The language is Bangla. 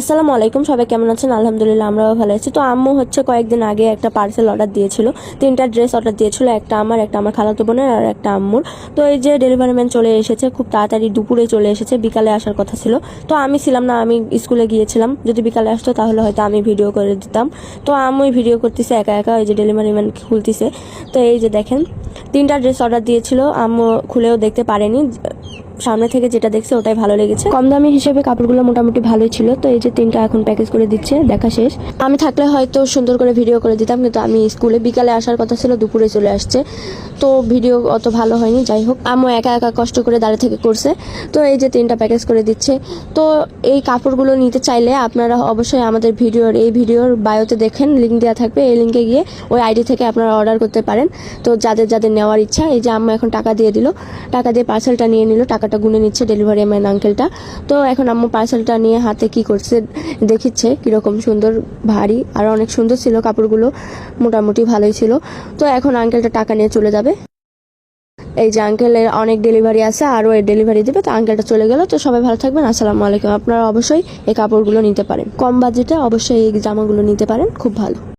আসসালামু আলাইকুম, সবাই কেমন আছেন? আলহামদুলিল্লাহ আমরাও ভালো আছি। তো আম্মু হচ্ছে কয়েকদিন আগে একটা পার্সেল অর্ডার দিয়েছিল, 3টা ড্রেস অর্ডার দিয়েছিল, একটা আমার খালাতো বোনের আর একটা আম্মুর। তো এই যে ডেলিভারি ম্যান চলে এসেছে, খুব তাড়াতাড়ি দুপুরে চলে এসেছে, বিকালে আসার কথা ছিল। তো আমি ছিলাম না, আমি স্কুলে গিয়েছিলাম। যদি বিকালে আসতো তাহলে হয়তো আমি ভিডিও করে দিতাম। তো আম্মুই ভিডিও করতেছে একা একা, এই যে ডেলিভারি ম্যান খুলতেছে। তো এই যে দেখেন, 3টা ড্রেস অর্ডার দিয়েছিল, আম্মু খুলেও দেখতে পারেনি, সামনে থেকে যেটা দেখছে ওটাই ভালো লেগেছে। কম দামি হিসেবে কাপড়গুলো মোটামুটি ভালোই ছিল। তো এই যে 3টা এখন প্যাকেজ করে দিচ্ছে, দেখা শেষ। আমি থাকলে হয়তো সুন্দর করে ভিডিও করে দিতাম, কিন্তু আমি স্কুলে বিকালে আসার কথা ছিল, দুপুরে চলে আসছে, তো ভিডিও অত ভালো হয়নি। যাই হোক, আম্মু একা একা কষ্ট করে দাঁড়িয়ে থেকে করছে। তো এই যে 3টা প্যাকেজ করে দিচ্ছে। তো এই কাপড়গুলো নিতে চাইলে আপনারা অবশ্যই আমাদের ভিডিওর বায়োতে দেখেন, লিঙ্ক দেওয়া থাকবে, এই লিঙ্কে গিয়ে ওই আইডি থেকে আপনারা অর্ডার করতে পারেন। তো যাদের যাদের নেওয়ার ইচ্ছা, এই যে আম্মু এখন টাকা দিয়ে দিল, টাকা দিয়ে পার্সেলটা নিয়ে নিল, টাকাটা গুনে নিচ্ছে ডেলিভারি ম্যান আঙ্কেলটা। তো এখন আম্মু পার্সেলটা নিয়ে হাতে কি করছে দেখিচ্ছে, কিরকম সুন্দর, ভারী আর অনেক সুন্দর ছিল কাপড়গুলো, মোটামুটি ভালোই ছিল। তো এখন আঙ্কেলটা টাকা নিয়ে চলে যাবে। এই যে আঙ্কেলের অনেক ডেলিভারি আছে, আরও এর ডেলিভারি দেবে। তো আঙ্কেলটা চলে গেল। তো সবাই ভালো থাকবেন, আসসালামু আলাইকুম। আপনারা অবশ্যই এই কাপড়গুলো নিতে পারেন, কম বাজেটে অবশ্যই এই জামাগুলো নিতে পারেন, খুব ভালো।